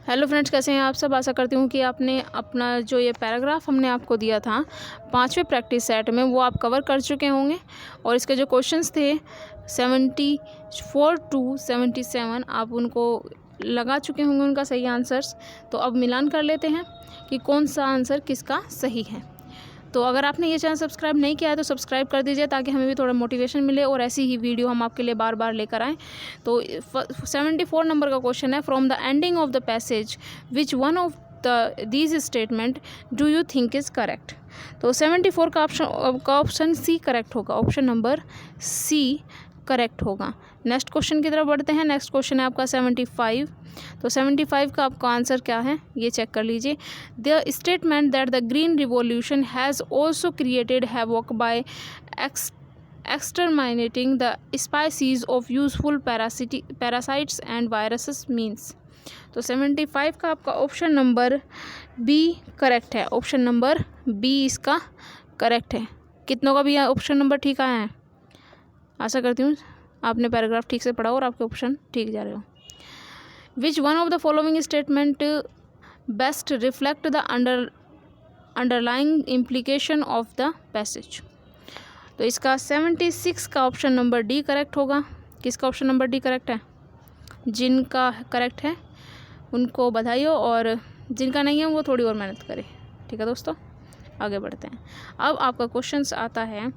Hello friends, कैसे हैं आप सब। आशा करती हूँ कि आपने अपना जो ये पैराग्राफ हमने आपको दिया था 5वें प्रैक्टिस सेट में वो आप कवर कर चुके होंगे। और इसके जो क्वेश्चंस थे 74 to 77 आप उनको लगा चुके होंगे उनका सही आंसर्स। तो अब मिलान कर लेते हैं कि कौन सा आंसर किसका सही है। तो अगर आपने ये चैनल सब्सक्राइब नहीं किया है तो सब्सक्राइब कर दीजिए ताकि हमें भी थोड़ा मोटिवेशन मिले और ऐसी ही वीडियो हम आपके लिए बार बार लेकर आएँ। तो 74 नंबर का क्वेश्चन है, from the ending of the passage which one of these statement do you think is correct. तो 74 का ऑप्शन सी करेक्ट होगा, ऑप्शन नंबर सी करेक्ट होगा। नेक्स्ट क्वेश्चन की तरफ बढ़ते हैं। नेक्स्ट क्वेश्चन है आपका 75। तो 75 का आपका आंसर क्या है ये चेक कर लीजिए। The statement that the green revolution has also created havoc by exterminating the species of useful parasites and viruses means। तो 75 का आपका ऑप्शन नंबर बी करेक्ट है, ऑप्शन नंबर बी इसका करेक्ट है। कितनों का भी ऑप्शन नंबर ठीक आया है। आशा करती हूँ आपने पैराग्राफ ठीक से पढ़ा और आपके ऑप्शन ठीक जा रहे हो। विच one of the following statement best reflect the underlying implication of the passage. तो इसका 76 का ऑप्शन नंबर डी करेक्ट होगा। किसका ऑप्शन नंबर डी करेक्ट है? जिनका करेक्ट है उनको बधाई हो और जिनका नहीं है वो थोड़ी और मेहनत करे। ठीक है दोस्तों, आगे बढ़ते हैं। अब आपका क्वेश्चन आता है,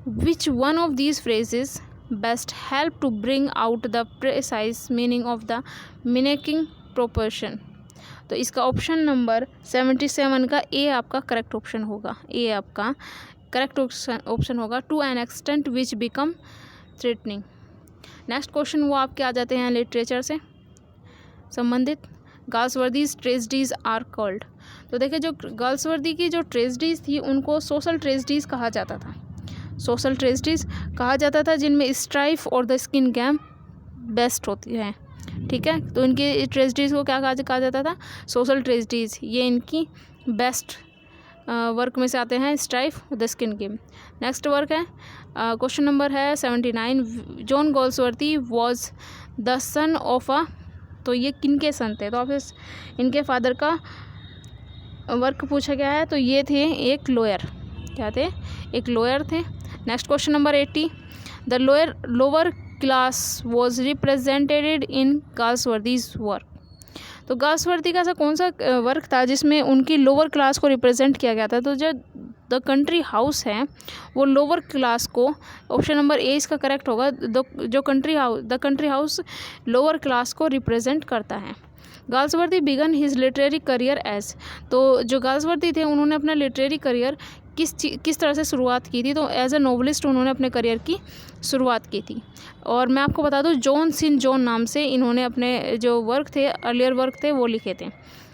which one of these phrases best help to bring out the precise meaning of the making proportion. तो इसका ऑप्शन नंबर 77 का ए आपका करेक्ट ऑप्शन होगा। ए आपका करेक्ट ऑप्शन होगा, to an extent which become threatening. Next question वो आपके आ जाते हैं लिटरेचर से संबंधित। Galsworthy's tragedies are called. तो देखिए, जो गाल्सवर्दी की जो ट्रेजेडीज थी उनको सोशल ट्रेजेडीज कहा जाता था। सोशल ट्रेजेडीज कहा जाता था जिनमें स्ट्राइफ और द स्किन गेम बेस्ट होती है। ठीक है, तो इनकी ट्रेजेडीज़ को क्या कहा जाता था? Social tragedies. ये इनकी बेस्ट वर्क में से आते हैं, strife the skin game. Next work है क्वेश्चन नंबर है 79। John Galsworthy was the son of a. तो ये किनके सन थे? तो आप इनके फादर का वर्क पूछा गया है। तो ये थे एक लॉयर। क्या थे? एक लॉयर थे। Next question number 80। The lower class was represented in Galsworthy's work. तो गाल्सवर्दी का ऐसा कौन सा वर्क था जिसमें उनकी लोअर क्लास को रिप्रेजेंट किया गया था? तो जो द कंट्री हाउस है वो लोअर क्लास को, ऑप्शन नंबर ए इसका करेक्ट होगा। The country house lower class को रिप्रेजेंट करता है। Galsworthy began his literary career as. तो जो गाल्सवर्दी थे उन्होंने अपना लिटरेरी करियर किस तरह से शुरुआत की थी? तो एज अ नोवेलिस्ट उन्होंने अपने करियर की शुरुआत की थी। और मैं आपको बता दूं, जॉन सिन जॉन नाम से इन्होंने अपने जो वर्क थे, अर्लियर वर्क थे, वो लिखे थे।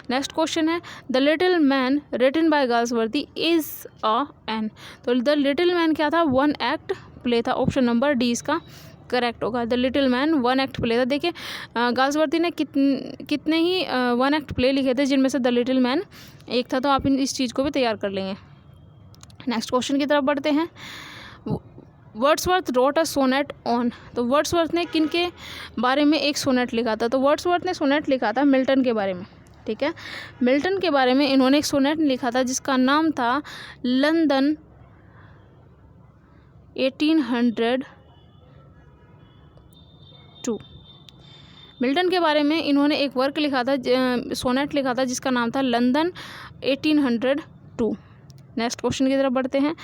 नेक्स्ट क्वेश्चन है, the little man written by Galsworthy is a an. तो द लिटिल मैन क्या था? वन एक्ट प्ले था। ऑप्शन नंबर डी इसका करेक्ट होगा। The little man one act play था। देखिए, गाल्सवर्दी ने कितने ही वन एक्ट प्ले लिखे थे जिनमें से द लिटिल मैन एक था। तो आप इस चीज़ को भी तैयार कर लेंगे। नेक्स्ट क्वेश्चन की तरफ बढ़ते हैं। Wordsworth wrote a sonnet on. तो वर्ड्सवर्थ ने किन के बारे में एक सोनेट लिखा था? तो वर्ड्सवर्थ ने सोनेट लिखा था मिल्टन के बारे में। ठीक है, मिल्टन के बारे में इन्होंने एक सोनेट लिखा था जिसका नाम था लंदन 1802। मिल्टन के बारे में इन्होंने एक वर्क लिखा था, सोनेट लिखा था जिसका नाम था लंदन 1802। नेक्स्ट क्वेश्चन की तरफ बढ़ते हैं।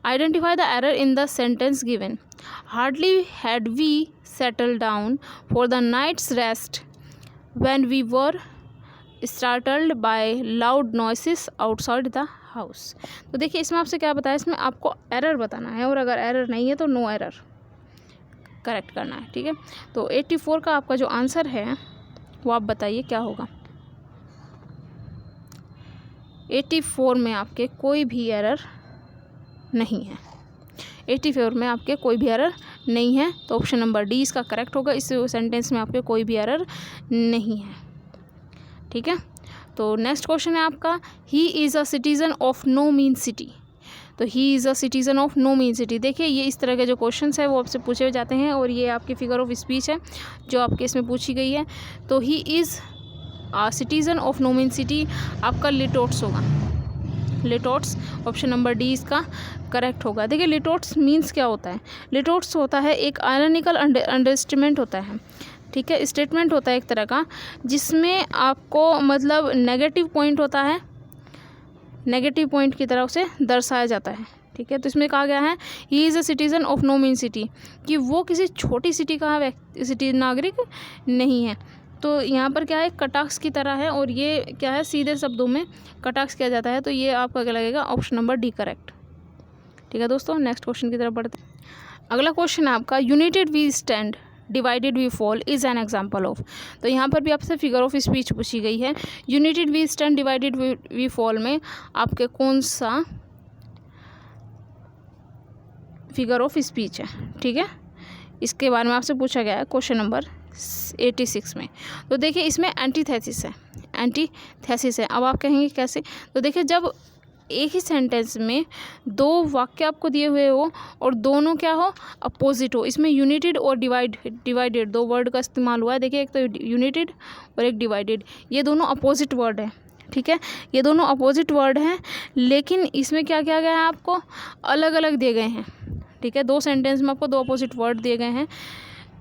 Identify the error in the sentence given. Hardly had we settle down for the night's rest when we were startled by loud noises outside the house. तो देखिए, इसमें आपसे क्या बताया? इसमें आपको एरर बताना है और अगर एरर नहीं है तो नो एरर करेक्ट करना है। ठीक है, तो 84 का आपका जो आंसर है वो आप बताइए क्या होगा। 84 में आपके कोई भी एरर नहीं है। 84 में आपके कोई भी एरर नहीं है, तो ऑप्शन नंबर डी इसका करेक्ट होगा। इस सेंटेंस में आपके कोई भी एरर नहीं है। ठीक है, तो नेक्स्ट क्वेश्चन है आपका, he is a citizen of no mean city. तो he is a citizen of no mean city. देखिए, ये इस तरह के जो क्वेश्चंस है वो आपसे पूछे जाते हैं और ये आपकी फिगर ऑफ स्पीच है जो आपके इसमें पूछी गई है। तो he is citizen of नोमेन city आपका लिटोट्स होगा। लिटोट्स, ऑप्शन नंबर डी इसका करेक्ट होगा। देखिए लिटोट्स मीन्स क्या होता है? लिटोट्स होता है एक आयरनिकल अंडरस्टेटमेंट होता है, ठीक है, स्टेटमेंट होता है एक तरह का, जिसमें आपको मतलब नेगेटिव पॉइंट होता है, नेगेटिव पॉइंट की तरफ से दर्शाया जाता है, ठीक है। तो इसमें कहा गया है he is a citizen of no mean city, कि वो किसी छोटी सिटी का सिटी नागरिक नहीं है। तो यहाँ पर क्या है, कटाक्ष की तरह है, और ये क्या है, सीधे शब्दों में कटाक्ष किया जाता है। तो ये आपका क्या लगेगा, ऑप्शन नंबर डी करेक्ट, ठीक है दोस्तों। नेक्स्ट क्वेश्चन की तरफ बढ़ते हैं। अगला क्वेश्चन है आपका united we stand divided we fall is an example of. तो यहाँ पर भी आपसे फिगर ऑफ स्पीच पूछी गई है। United we stand divided we fall में आपके कौन सा फिगर ऑफ स्पीच है, ठीक है, इसके बारे में आपसे पूछा गया है क्वेश्चन नंबर 86 में। तो देखिए इसमें एंटीथेसिस है, एंटीथेसिस है। अब आप कहेंगे कैसे? तो देखिए जब एक ही सेंटेंस में दो वाक्य आपको दिए हुए हो और दोनों क्या हो, अपोजिट हो, इसमें यूनाइटेड और डिवाइडेड दो वर्ड का इस्तेमाल हुआ है। देखिए एक तो यूनाइटेड और एक डिवाइडेड, ये दोनों अपोजिट वर्ड है, ठीक है, ये दोनों अपोजिट वर्ड हैं, लेकिन इसमें क्या किया गया है, आपको अलग अलग दिए गए हैं, ठीक है। दो सेंटेंस में आपको दो अपोजिट वर्ड दिए गए हैं,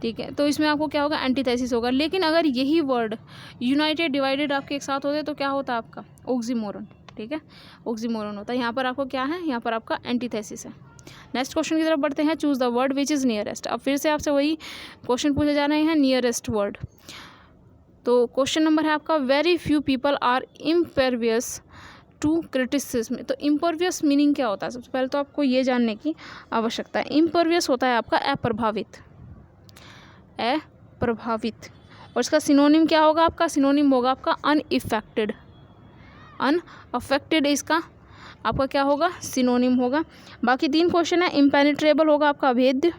ठीक है। तो इसमें आपको क्या होगा, एंटीथेसिस होगा। लेकिन अगर यही वर्ड यूनाइटेड डिवाइडेड आपके एक साथ होते तो क्या होता आपका, ऑक्सीमोरन, ठीक है, ऑक्सीमोरन होता है। यहाँ पर आपको क्या है, यहाँ पर आपका एंटीथेसिस है। नेक्स्ट क्वेश्चन की तरफ बढ़ते हैं। Choose the word which is nearest. अब फिर से आपसे वही क्वेश्चन पूछे जा रहे हैं, नियरेस्ट वर्ड। तो क्वेश्चन नंबर है आपका very few people are impervious to criticism. तो इम्पर्वियस मीनिंग क्या होता है? सबसे पहले तो आपको ये जानने की आवश्यकता है। इम्पर्वियस होता है आपका अप्रभावित, अप्रभावित। और इसका सिनोनिम क्या होगा आपका? सिनोनिम होगा आपका अनइफेक्टेड, अनअफेक्टेड इसका आपका क्या होगा, सिनोनिम होगा। बाकी तीन क्वेश्चन है। इम्पेनिट्रेबल होगा आपका अभेद्य,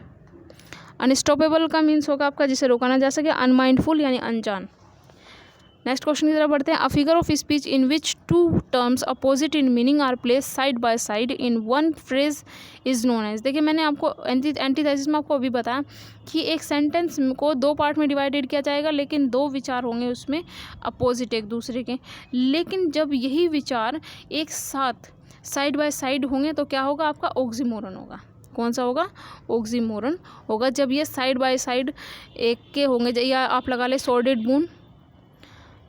अनस्टॉपेबल का मीन्स होगा आपका जिसे रोका ना जा सके, अनमाइंडफुल यानी अनजान। नेक्स्ट क्वेश्चन की तरफ बढ़ते हैं। A figure of speech in which two terms opposite in meaning are place side by side in one phrase is known as. देखिए मैंने आपको एंटीथेसिस में आपको अभी बताया कि एक सेंटेंस को दो पार्ट में डिवाइडेड किया जाएगा, लेकिन दो विचार होंगे उसमें अपोजिट एक दूसरे के। लेकिन जब यही विचार एक साथ साइड बाय साइड होंगे तो क्या होगा आपका, ऑक्सीमोरन होगा। कौन सा होगा, ऑक्सीमोरन होगा। जब ये साइड बाय साइड एक के होंगे, या आप लगा ले सॉर्डेड बून,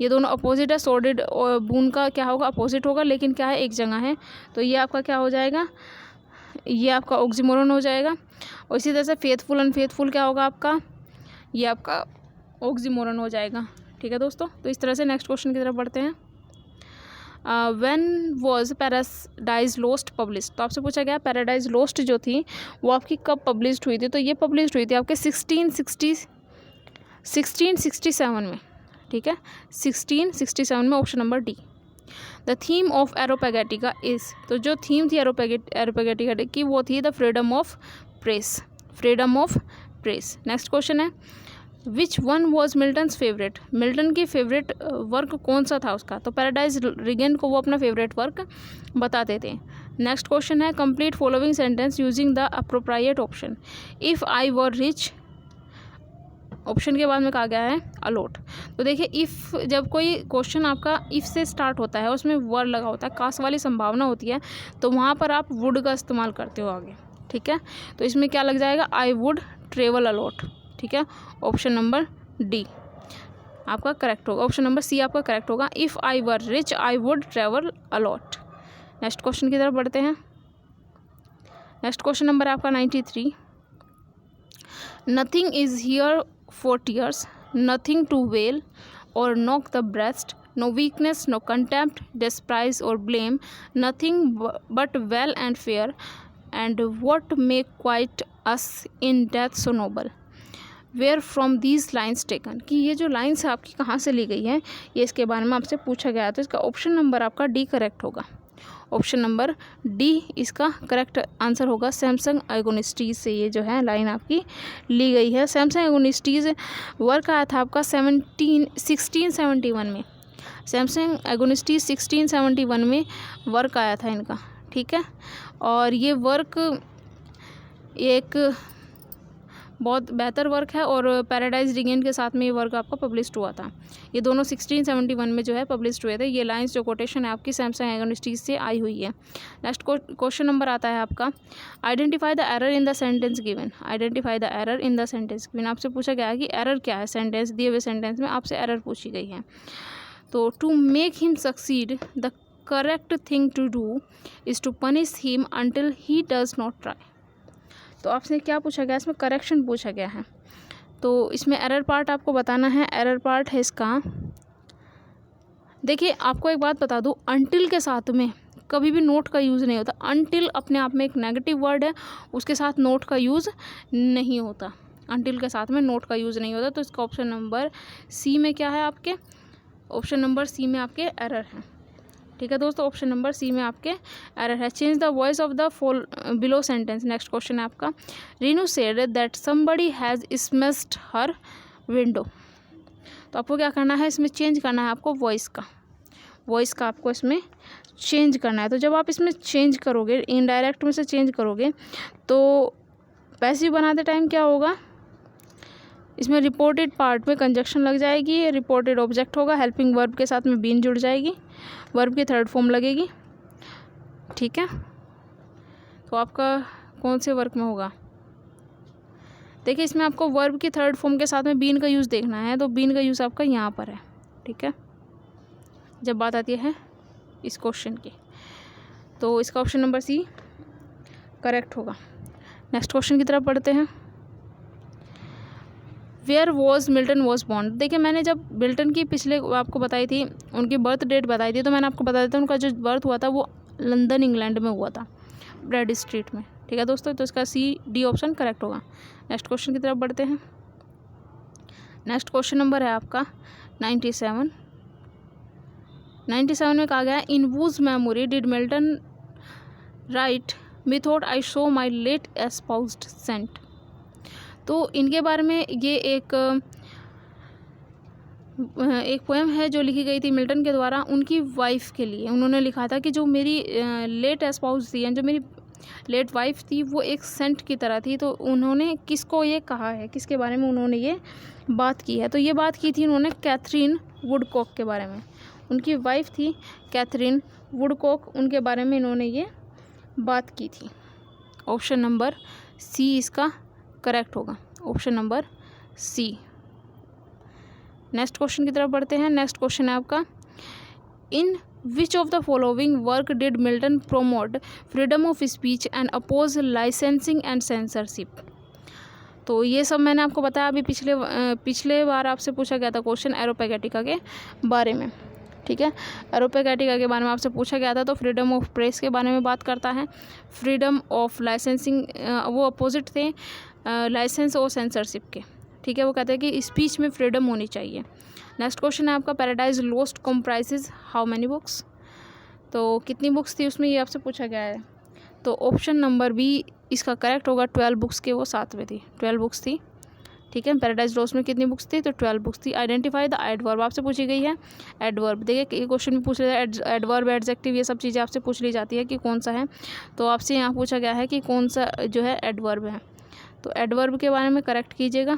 ये दोनों अपोजिट है, सॉर्डेड और बून का क्या होगा, अपोजिट होगा, लेकिन क्या है एक जगह है, तो ये आपका क्या हो जाएगा, ये आपका ऑक्सीमोरन हो जाएगा। और इसी तरह से फेथफुल अनफेथफुल क्या होगा आपका, ये आपका ऑक्सीमोरन हो जाएगा, ठीक है दोस्तों। तो इस तरह से नेक्स्ट क्वेश्चन की तरफ बढ़ते हैं। When was paradise lost publish. तो आपसे पूछा गया पैराडाइज लोस्ट जो थी वो आपकी कब पब्लिश हुई थी? तो ये पब्लिश हुई थी आपके 1667 में, ठीक है, 1667 में, option number D. The theme of Areopagitica is. तो जो थीम थी एरोपेगेटिका की वो थी the freedom of press, freedom of press. Next question है which one was Milton's favourite. Milton की फेवरेट वर्क कौन सा था उसका? तो पैराडाइज रिगेन को वो अपना फेवरेट वर्क बताते थे। नेक्स्ट क्वेश्चन है complete following sentence using the appropriate option. If I were rich, option के बाद में कहा गया है अलॉट। तो देखिए इफ़, जब कोई क्वेश्चन आपका इफ़ से स्टार्ट होता है, उसमें वर लगा होता है, कास्ट वाली संभावना होती है, तो वहाँ पर आप वुड का इस्तेमाल करते हो आगे, ठीक है। तो इसमें क्या लग जाएगा, आई वुड ट्रेवल अलॉट, ठीक है, ऑप्शन नंबर डी आपका करेक्ट होगा, ऑप्शन नंबर सी आपका करेक्ट होगा। If I were rich I would travel a lot. Next question की तरफ बढ़ते हैं। नेक्स्ट क्वेश्चन नंबर है आपका 93। Nothing is here for tears, nothing to wail or knock the breast, no weakness, no contempt, despise or blame, nothing but well and fair, and what make quiet us in death so noble. Where from these lines taken। कि ये जो lines है आपकी कहाँ से ली गई है, ये इसके बारे में आपसे पूछा गया। तो इसका ऑप्शन नंबर आपका डी करेक्ट होगा, ऑप्शन नंबर डी इसका करेक्ट आंसर होगा। सैमसंग एगोनिस्टीज से ये जो है लाइन आपकी ली गई है। सैमसंग एगोनिस्टीज वर्क आया था आपका 1671 में। सैमसंग एगोनिस्टीज 1671 में वर्क आया था इनका, ठीक है। और ये वर्क एक बहुत बेहतर वर्क है और पैराडाइज रिगेन के साथ में ये वर्क आपका पब्लिश्ड हुआ था। ये दोनों 1671 में जो है पब्लिश्ड हुए थे। ये लाइंस जो कोटेशन है आपकी सैमसंग एग्नोस्टिक से आई हुई है। नेक्स्ट क्वेश्चन नंबर आता है आपका, identify the error in the sentence given. Identify the error in the sentence given, आपसे पूछा गया है कि एरर क्या है, सेंटेंस दिए हुए सेंटेंस में आपसे एरर पूछी गई है। तो to make him succeed the correct thing to do is to punish him until he does not try. तो आपसे क्या पूछा गया, इसमें करेक्शन पूछा गया है। तो इसमें एरर पार्ट आपको बताना है। एरर पार्ट है इसका, देखिए आपको एक बात बता दूं, अंटिल के साथ में कभी भी नोट का यूज़ नहीं होता। अंटिल अपने आप में एक नेगेटिव वर्ड है, उसके साथ नोट का यूज़ नहीं होता। अंटिल के साथ में नोट का यूज़ नहीं होता। तो इसका ऑप्शन नंबर सी में क्या है आपके, ऑप्शन नंबर सी में आपके एरर है। ठीक है दोस्तों, ऑप्शन नंबर सी में आपके एरर है। Change the voice of the below sentence. Next question है आपका, Renu said that somebody has smashed her window. तो आपको क्या करना है, इसमें चेंज करना है आपको वॉइस का आपको इसमें चेंज करना है। तो जब आप इसमें चेंज करोगे, इनडायरेक्ट में से चेंज करोगे, तो पैसिव बनाते टाइम क्या होगा, इसमें रिपोर्टेड पार्ट में कंजक्शन लग जाएगी, रिपोर्टेड ऑब्जेक्ट होगा, हेल्पिंग वर्ब के साथ में बीन जुड़ जाएगी, वर्ब की थर्ड फॉर्म लगेगी। ठीक है, तो आपका कौन से वर्क में होगा, देखिए इसमें आपको वर्ब की थर्ड फॉर्म के साथ में बीन का यूज़ देखना है। तो बीन का यूज़ आपका यहाँ पर है। ठीक है, जब बात आती है इस क्वेश्चन की, तो इसका ऑप्शन नंबर सी करेक्ट होगा। नेक्स्ट क्वेश्चन की तरफ पढ़ते हैं। Where was Milton was born. देखिए मैंने जब मिल्टन की पिछले आपको बताई थी, उनकी बर्थ डेट बताई थी, तो मैंने आपको बताया था उनका जो बर्थ हुआ था वो लंदन इंग्लैंड में हुआ था, ब्रैड स्ट्रीट में। ठीक है दोस्तों, तो इसका सी डी ऑप्शन करेक्ट होगा। नेक्स्ट क्वेश्चन की तरफ बढ़ते हैं। नेक्स्ट क्वेश्चन नंबर है आपका 97 में कहा गया है, in whose memory did Milton write methought I saw my late espoused saint. तो इनके बारे में ये एक पोएम है जो लिखी गई थी मिल्टन के द्वारा उनकी वाइफ के लिए। उन्होंने लिखा था कि जो मेरी लेट एस्पाउस थी, जो मेरी लेट वाइफ थी, वो एक सेंट की तरह थी। तो उन्होंने किसको ये कहा है, किसके बारे में उन्होंने ये बात की है, तो ये बात की थी उन्होंने कैथरीन वुडकॉक के बारे में। उनकी वाइफ थी कैथरीन वुडकॉक, उनके बारे में इन्होंने ये बात की थी। ऑप्शन नंबर सी इसका करेक्ट होगा, option number C. Next question की तरफ बढ़ते हैं। नेक्स्ट क्वेश्चन है आपका, in which of the following work did Milton promote freedom of speech and oppose licensing and censorship. तो ये सब मैंने आपको बताया अभी पिछले बार आपसे पूछा गया था क्वेश्चन एरोपेगेटिका के बारे में। ठीक है, एरोपेगेटिका के बारे में आपसे पूछा गया था। तो फ्रीडम ऑफ प्रेस के बारे में बात करता है, फ्रीडम ऑफ लाइसेंसिंग वो अपोजिट थे लाइसेंस और सेंसरशिप के। ठीक है, वो कहते हैं कि स्पीच में फ्रीडम होनी चाहिए। नेक्स्ट क्वेश्चन है आपका, paradise lost comprises how many books. तो कितनी बुक्स थी उसमें, ये आपसे पूछा गया है। तो ऑप्शन नंबर बी इसका करेक्ट होगा, 12 बुक्स के वो साथ में थी, 12 बुक्स थी। ठीक है, पैराडाइज लोस्ट में कितनी बुक्स थी, तो 12 बुक्स थी। आइडेंटिफाई द एडवर्ब आपसे पूछी गई है। एडवर्ब देखिए ये क्वेश्चन में पूछ रहा है, एडवर्ब एडजेक्टिव ये सब चीज़ें आपसे पूछ ली जाती है कि कौन सा है। तो आपसे यहाँ पूछा गया है कि कौन सा जो है एडवर्ब है। तो एडवर्ब के बारे में करेक्ट कीजिएगा।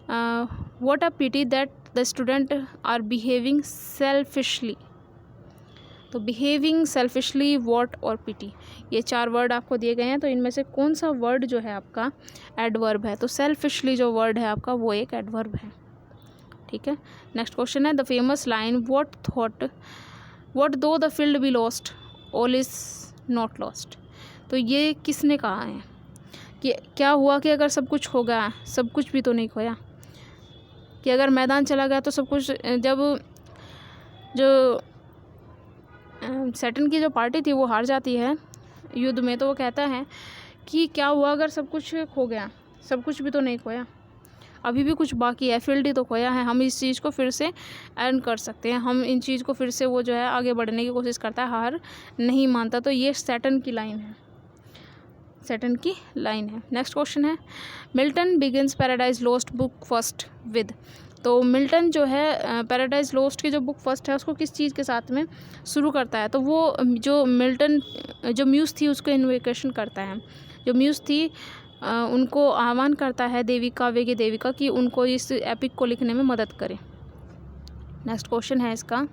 What a pity that the student are behaving selfishly. तो बिहेविंग सेल्फिशली, वॉट और पिटी, ये 4 वर्ड आपको दिए गए हैं। तो इनमें से कौन सा वर्ड जो है आपका एडवर्ब है, तो सेल्फिशली जो वर्ड है आपका वो एक एडवर्ब है। ठीक है, नेक्स्ट क्वेश्चन है, द फेमस लाइन व्हाट दो the field be lost all is not lost. तो ये किसने कहा है कि क्या हुआ कि अगर सब कुछ हो गया, सब कुछ भी तो नहीं खोया, कि अगर मैदान चला गया तो सब कुछ। जब जो सैटर्न की जो पार्टी थी वो हार जाती है युद्ध में, तो वो कहता है कि क्या हुआ अगर सब कुछ खो गया, सब कुछ भी तो नहीं खोया, अभी भी कुछ बाकी है, फील्ड ही तो खोया है, हम इस चीज़ को फिर से अर्न कर सकते हैं, हम इन चीज़ को फिर से, वो जो है आगे बढ़ने की कोशिश करता है, हार नहीं मानता। तो ये सैटर्न की लाइन है, सैटर्न की लाइन है। नेक्स्ट क्वेश्चन है, Milton begins paradise lost book first with. तो मिल्टन जो है पैराडाइज लॉस्ट की जो बुक फर्स्ट है उसको किस चीज़ के साथ में शुरू करता है, तो वो जो मिल्टन जो म्यूज़ थी उसको इन्वोकेशन करता है। जो म्यूज़ थी उनको आह्वान करता है देवी काव्य की देविका कि उनको इस एपिक को लिखने में मदद करें। नेक्स्ट क्वेश्चन है इसका,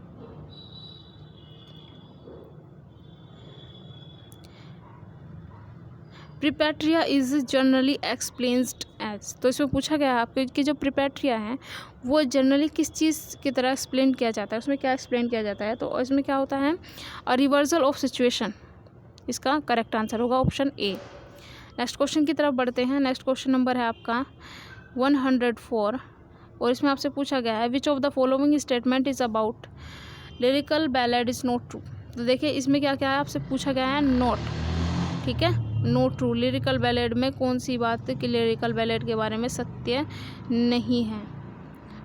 प्रिपेट्रिया इज जनरली एक्सप्लेन्ड एज। तो इसमें पूछा गया है आपके कि जो प्रिपेट्रिया है वो जनरली किस चीज़ की तरह एक्सप्लेन किया जाता है, उसमें क्या एक्सप्लेन किया जाता है। तो इसमें क्या होता है, अ रिवर्सल ऑफ सिचुएशन। इसका करेक्ट आंसर होगा ऑप्शन ए। नेक्स्ट क्वेश्चन की तरफ बढ़ते हैं। नेक्स्ट क्वेश्चन नंबर है आपका 104 और इसमें आपसे पूछा गया है विच of the following statement is about lyrical ballad is not true. तो देखिए इसमें क्या क्या है, आपसे पूछा गया है नॉट, ठीक है, नॉट ट्रू। लिरिकल बैलेड में कौन सी बात कि लिरिकल बैलेड के बारे में सत्य नहीं है,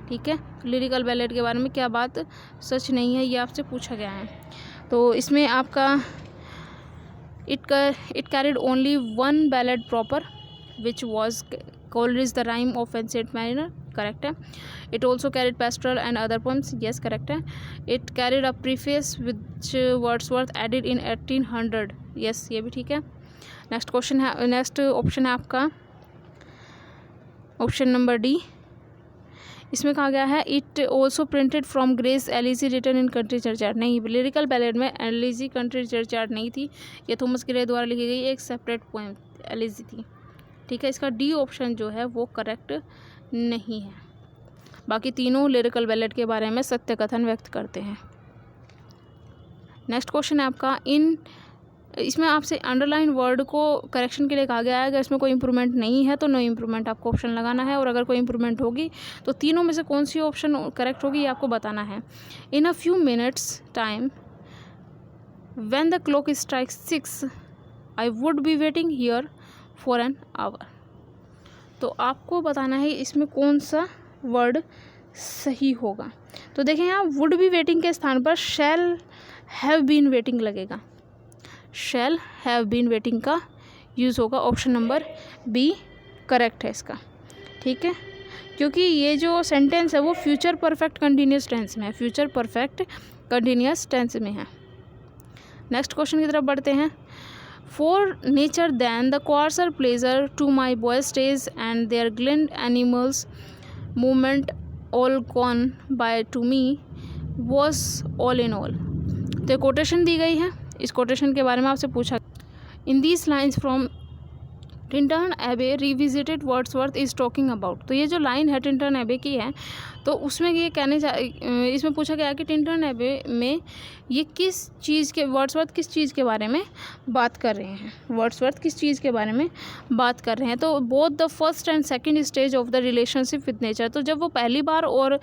ठीक है, लिरिकल बैलेड के बारे में क्या बात सच नहीं है, ये आपसे पूछा गया है। तो इसमें आपका it carried only one ballad proper which was Coleridge the Rime of Ancient Mariner, correct है। It also carried pastoral and other poems, yes correct है। It carried a preface which Wordsworth added in 1800, yes ये भी ठीक है। Next question है, next option है आपका option number D. इसमें कहा गया है it also printed from Gray's Elegy written in country churchyard. नहीं, लिरिकल बैलेड में एलिजी कंट्री चर्चयार्ड नहीं थी, ये थॉमस ग्रे द्वारा लिखी गई एक सेपरेट पोएम एलिजी थी, ठीक है। इसका डी ऑप्शन जो है वो करेक्ट नहीं है। बाकी तीनों लिरिकल बैलेड के बारे में सत्य कथन व्यक्त करते हैं। नेक्स्ट क्वेश्चन है आपका इसमें आपसे अंडरलाइन वर्ड को करेक्शन के लिए कहा गया है। अगर इसमें कोई इंप्रूवमेंट नहीं है तो नो इंप्रूवमेंट आपको ऑप्शन लगाना है, और अगर कोई इंप्रूवमेंट होगी तो तीनों में से कौन सी ऑप्शन करेक्ट होगी ये आपको बताना है। In a few minutes time when the clock strikes 6 I would be waiting here for an hour. तो आपको बताना है इसमें कौन सा वर्ड सही होगा। तो देखें यहाँ वुड बी वेटिंग के स्थान पर शैल हैव बीन वेटिंग लगेगा, शैल हैव बीन वेटिंग का यूज़ होगा। ऑप्शन नंबर बी करेक्ट है इसका, ठीक है, क्योंकि ये जो सेंटेंस है वो फ्यूचर परफेक्ट कंटिन्यूस टेंस में है, फ्यूचर परफेक्ट कंटिन्यूस टेंस में है। नेक्स्ट क्वेश्चन की तरफ बढ़ते हैं। For nature then the coarser pleasure to my boyish days and their glad animal movements all gone by to me was all in all. तो quotation दी गई है, इस कोटेशन के बारे में आपसे पूछा। In these lines from Tintern Abbey Revisited Wordsworth is talking about. तो ये जो लाइन है टिंटन एबे की है, तो उसमें ये इसमें पूछा गया कि टिंटन एबे में ये किस चीज़ के वर्ड्सवर्थ किस चीज़ के बारे में बात कर रहे हैं, वर्ड्सवर्थ किस चीज़ के बारे में बात कर रहे हैं। तो both the first and second stage of the relationship with nature. तो जब वो पहली बार और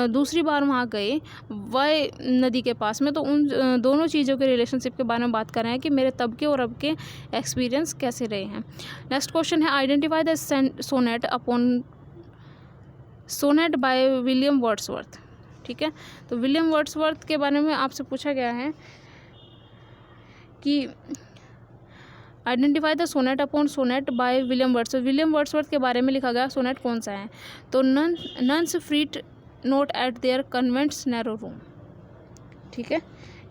दूसरी बार वहाँ गए वह नदी के पास में, तो उन दोनों चीज़ों के रिलेशनशिप के बारे में बात कर रहे हैं कि मेरे तब के और अब के एक्सपीरियंस कैसे रहे हैं। नेक्स्ट क्वेश्चन है identify the sonnet upon sonnet by William Wordsworth, ठीक है। तो विलियम वर्ड्सवर्थ के बारे में आपसे पूछा गया है कि identify the sonnet upon sonnet by William Wordsworth. William Wordsworth के बारे में लिखा गया सोनेट कौन सा है। तो nuns fret not at their convent's narrow room, ठीक है,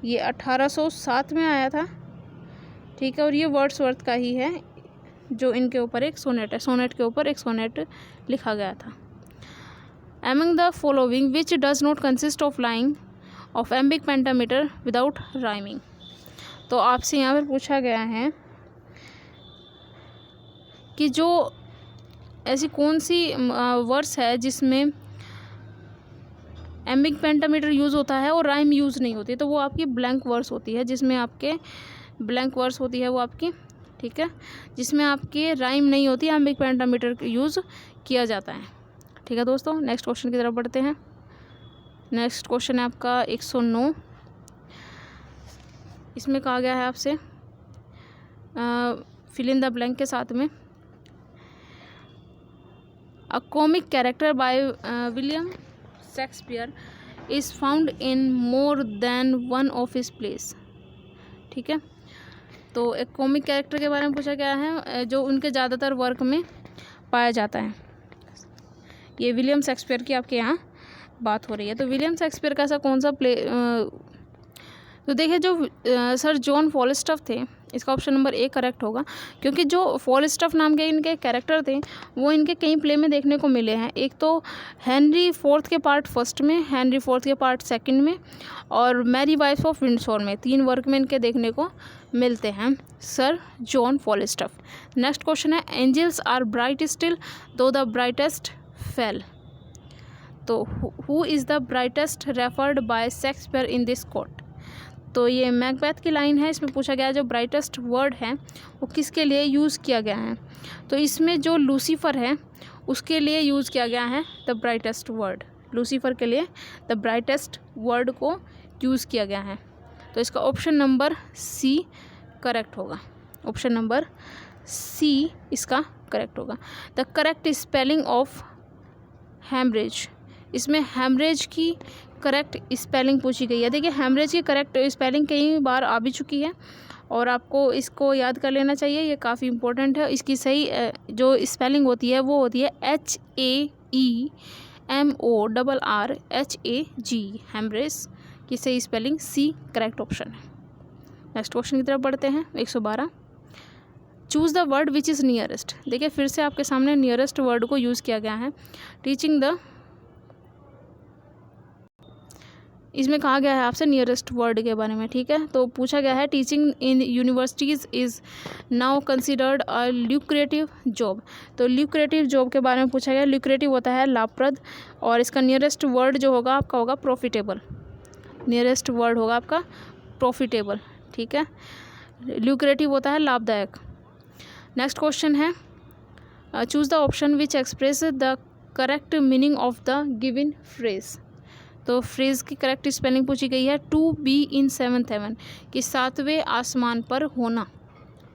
ये 1807 में आया था, ठीक है, और ये वर्ड्सवर्थ का ही है जो इनके ऊपर एक सोनेट है, सोनेट के ऊपर एक सोनेट लिखा गया था। Among the following which does not consist of line of iambic pentameter without rhyming। तो आपसे यहाँ पर पूछा गया है कि जो ऐसी कौन सी वर्स है जिसमें एम्बिक पेंटामीटर यूज़ होता है और राइम यूज़ नहीं होती। तो वो आपकी ब्लैंक वर्स होती है, जिसमें आपके ब्लैंक वर्स होती है वो आपकी, ठीक है, जिसमें आपके राइम नहीं होती, एम्बिक पेंटामीटर यूज़ किया जाता है, ठीक है दोस्तों। नेक्स्ट क्वेश्चन की तरफ बढ़ते हैं। नेक्स्ट क्वेश्चन है आपका 109। इसमें कहा गया है आपसे फिल इन द ब्लैंक के साथ में a comic character by William Shakespeare is found in more than one of his place, ठीक है। तो एक कॉमिक कैरेक्टर के बारे में पूछा गया है जो उनके ज़्यादातर वर्क में पाया जाता है। ये विलियम शेक्सपियर की आपके यहाँ बात हो रही है। तो विलियम शेक्सपियर का ऐसा कौन सा प्ले तो देखिए जो सर जॉन फॉलस्टफ थे इसका ऑप्शन नंबर ए करेक्ट होगा, क्योंकि जो फॉलस्टाफ नाम के इनके कैरेक्टर थे वो इनके कई प्ले में देखने को मिले हैं। एक तो हेनरी फोर्थ के पार्ट फर्स्ट में, हेनरी फोर्थ के पार्ट सेकंड में और मैरी वाइफ ऑफ विंडसोर में, 3 वर्क में इनके देखने को मिलते हैं sir John Falstaff. Next question है angels are bright still though the brightest fell. तो who is the brightest referred by Shakespeare in this quote. तो ये मैकबेथ की लाइन है, इसमें पूछा गया है जो ब्राइटेस्ट वर्ड है वो किसके लिए यूज़ किया गया है। तो इसमें जो लूसीफर है उसके लिए यूज़ किया गया है द ब्राइटेस्ट वर्ड, लूसीफर के लिए द ब्राइटेस्ट वर्ड को यूज़ किया गया है। तो इसका ऑप्शन नंबर सी करेक्ट होगा, ऑप्शन नंबर सी इसका करेक्ट होगा। The correct spelling of haemorrhage, इसमें हैमरेज की करेक्ट स्पेलिंग पूछी गई है। देखिए हैमरेज की करेक्ट स्पेलिंग कई बार आ भी चुकी है और आपको इसको याद कर लेना चाहिए, ये काफ़ी इंपॉर्टेंट है। इसकी सही जो स्पेलिंग होती है वो होती है HAEMORRHAG, हैमरेज की सही स्पेलिंग सी करेक्ट ऑप्शन है। नेक्स्ट क्वेश्चन की तरफ बढ़ते हैं। 112 choose the word which is nearest. देखिए फिर से आपके सामने नियरेस्ट वर्ड को यूज़ किया गया है। टीचिंग द, इसमें कहा गया है आपसे नियरेस्ट वर्ड के बारे में, ठीक है। तो पूछा गया है teaching in universities is now considered a lucrative job. तो ल्यूक्रेटिव जॉब के बारे में पूछा गया। ल्यूक्रेटिव होता है लाभप्रद और इसका नियरेस्ट वर्ड जो होगा आपका होगा प्रॉफिटेबल। नियरेस्ट वर्ड होगा आपका प्रॉफिटेबल, ठीक है। ल्यूक्रेटिव होता है लाभदायक। नेक्स्ट क्वेश्चन है choose the option which express the correct meaning of the given phrase. तो फ्रेज की करेक्ट स्पेलिंग पूछी गई है to be in 7th haven, कि 7वें आसमान पर होना,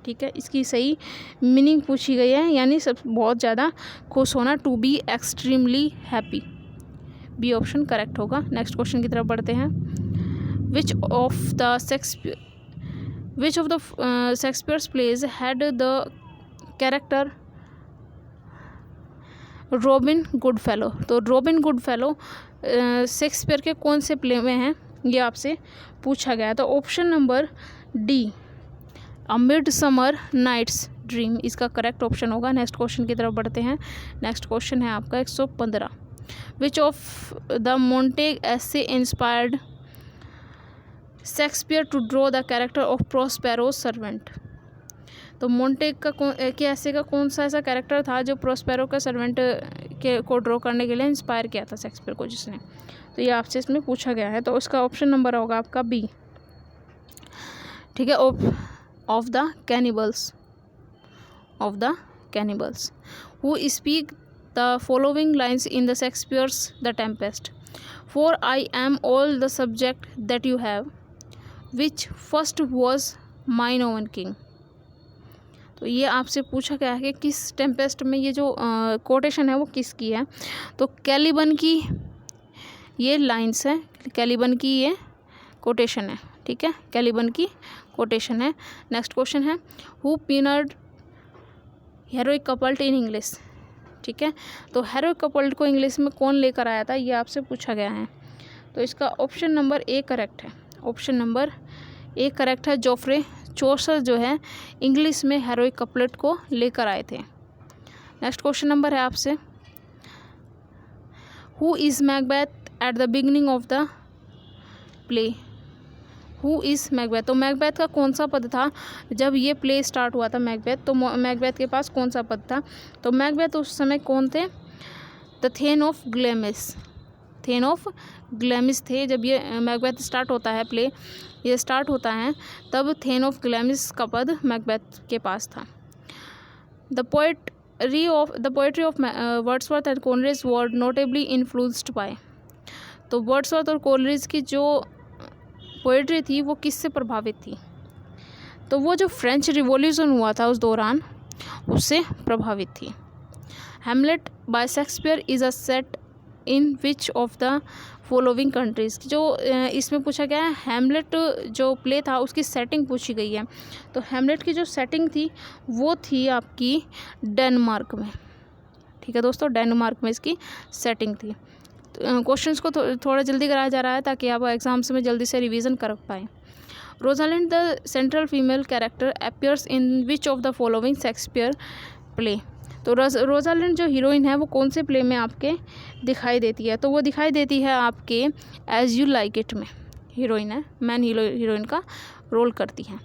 ठीक है। इसकी सही मीनिंग पूछी गई है, यानी सब बहुत ज़्यादा खुश होना, to be extremely happy. B option correct होगा। नेक्स्ट क्वेश्चन की तरफ बढ़ते हैं। Which of the Shakespeare's plays had the character Robin Goodfellow. तो रॉबिन गुडफेलो शेक्सपियर के कौन से प्ले में हैं ये आपसे पूछा गया। तो option number D a midsummer night's dream इसका करेक्ट ऑप्शन होगा। नेक्स्ट क्वेश्चन की तरफ बढ़ते हैं। नेक्स्ट क्वेश्चन है आपका 115 which of the Montaigne essays inspired Shakespeare to draw the character of Prospero's servant. तो मोंटेग का ऐसे का कौन सा ऐसा कैरेक्टर था जो प्रोस्पेरो का सर्वेंट के को ड्रॉ करने के लिए इंस्पायर किया था शेक्सपियर को जिसने। तो ये आपसे इसमें पूछा गया है। तो उसका ऑप्शन नंबर होगा आपका बी, ठीक है। Of the cannibals who speak the following lines in the Shakespeare's the Tempest. For I am all the subject that you have which first was mine oven king. तो ये आपसे पूछा गया है कि किस टेम्पेस्ट में ये जो कोटेशन है वो किसकी है। तो कैलिबन की ये लाइन्स है, कैलिबन की ये कोटेशन है, ठीक है। कैलिबन की कोटेशन है। नेक्स्ट क्वेश्चन है हु पिनर्ड हेरोइक कपल्ट इन इंग्लिश, ठीक है। तो हेरोइक कपल्ट को इंग्लिश में कौन लेकर आया था ये आपसे पूछा गया है। तो इसका ऑप्शन नंबर ए करेक्ट है, ऑप्शन नंबर ए करेक्ट है। जोफ्रे चौसर जो है इंग्लिश में हेरोइक कपलेट को लेकर आए थे। नेक्स्ट क्वेश्चन नंबर है आपसे who is Macbeth at the beginning of the play. Who is Macbeth, तो मैकबेथ का कौन सा पद था जब ये प्ले स्टार्ट हुआ था मैकबेथ। तो मैकबेथ के पास कौन सा पद था। तो मैकबेथ उस समय कौन थे, the thane of Glamis, thane of Glamis थे। जब ये मैकबेथ स्टार्ट होता है, प्ले ये स्टार्ट होता है, तब थेन ऑफ ग्लैमिस का पद मैकबेथ के पास था। The poetry of Wordsworth and Coleridge were notably influenced by. तो वर्ड्सवर्थ और कोलरिज की जो पोएट्री थी वो किससे प्रभावित थी। तो वो जो फ्रेंच रिवॉल्यूशन हुआ था उस दौरान उससे प्रभावित थी। Hamlet bye Shakespeare is a set in which of the following countries. जो इसमें पूछा गया है हैमलेट जो प्ले था उसकी सेटिंग पूछी गई है। तो हैमलेट की जो सेटिंग थी वो थी आपकी डेनमार्क में, ठीक है दोस्तों, डेनमार्क में इसकी सेटिंग थी। क्वेश्चंस को थोड़ा जल्दी कराया जा रहा है ताकि आप एग्जाम्स में जल्दी से रिवीजन कर पाएँ। Rosalind the central female character appears in which of the following Shakespeare play. तो रोजालिंड जो हीरोइन है वो कौन से प्ले में आपके दिखाई देती है? तो वो दिखाई देती है आपके एज यू लाइक इट में। हीरोइन है, मैन हीरोइन का रोल करती है।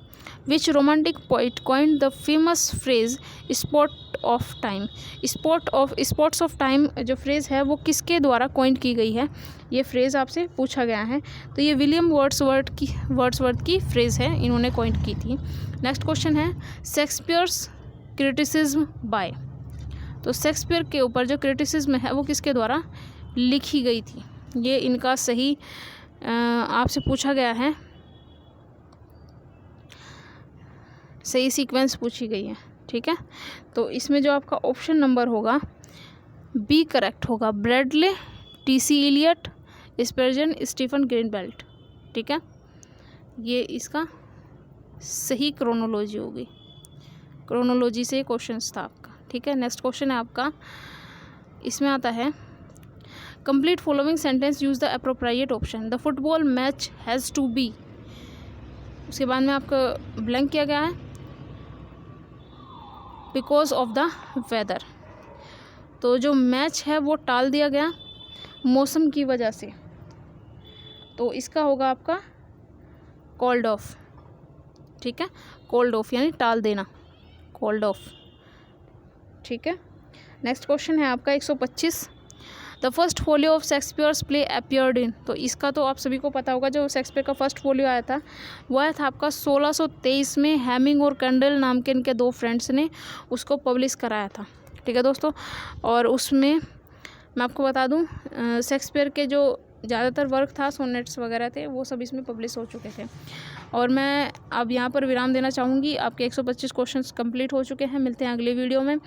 Which romantic poet coined the famous phrase spot of time. Spots of time जो फ्रेज़ है वो किसके द्वारा कॉइंड की गई है? ये फ्रेज़ आपसे पूछा गया है। तो ये विलियम वर्ड्सवर्थ की फ्रेज़ है, इन्होंने कॉइंड की थी। नेक्स्ट क्वेश्चन है शेक्सपियर्स क्रिटिसिज्म बाय। तो शेक्सपियर के ऊपर जो क्रिटिसिज्म है वो किसके द्वारा लिखी गई थी? ये इनका सही आपसे पूछा गया है, सही सीक्वेंस पूछी गई है, ठीक है। तो इसमें जो आपका ऑप्शन नंबर होगा बी करेक्ट होगा, Bradley, TC Eliot, Spurgeon, Stephen Greenblatt, ठीक है। ये इसका सही क्रोनोलॉजी होगी, क्रोनोलॉजी से क्वेश्चन था आपका, ठीक है। नेक्स्ट क्वेश्चन है आपका, इसमें आता है complete following sentence use the appropriate option. The football match has to be, उसके बाद में आपका ब्लैंक किया गया है बिकॉज ऑफ द वेदर। तो जो मैच है वो टाल दिया गया मौसम की वजह से, तो इसका होगा आपका कॉल्ड ऑफ, ठीक है। कॉल्ड ऑफ यानी टाल देना, कॉल्ड ऑफ, ठीक है। नेक्स्ट क्वेश्चन है आपका 125। The first folio of Shakespeare's play appeared in. तो इसका तो आप सभी को पता होगा, जो शेक्सपियर का फर्स्ट फोलियो आया था वो आया था आपका 1623 में। हैमिंग और कैंडल नाम के इनके दो फ्रेंड्स ने उसको पब्लिश कराया था, ठीक है दोस्तों। और उसमें मैं आपको बता दूं शेक्सपियर के जो ज़्यादातर वर्क था, सोनेट्स वगैरह थे, वो सब इसमें पब्लिश हो चुके थे। और मैं अब यहाँ पर विराम देना चाहूँगी। आपके 125 क्वेश्चंस कंप्लीट हो चुके हैं। मिलते हैं अगले वीडियो में।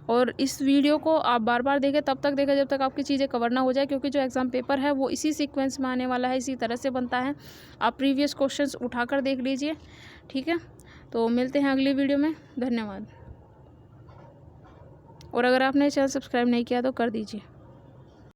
और इस वीडियो को आप बार बार देखें, तब तक देखें जब तक आपकी चीज़ें कवर ना हो जाए, क्योंकि जो एग्ज़ाम पेपर है वो इसी सीक्वेंस में आने वाला है, इसी तरह से बनता है। आप प्रीवियस क्वेश्चंस उठाकर देख लीजिए, ठीक है। तो मिलते हैं अगली वीडियो में, धन्यवाद। और अगर आपने चैनल सब्सक्राइब नहीं किया तो कर दीजिए।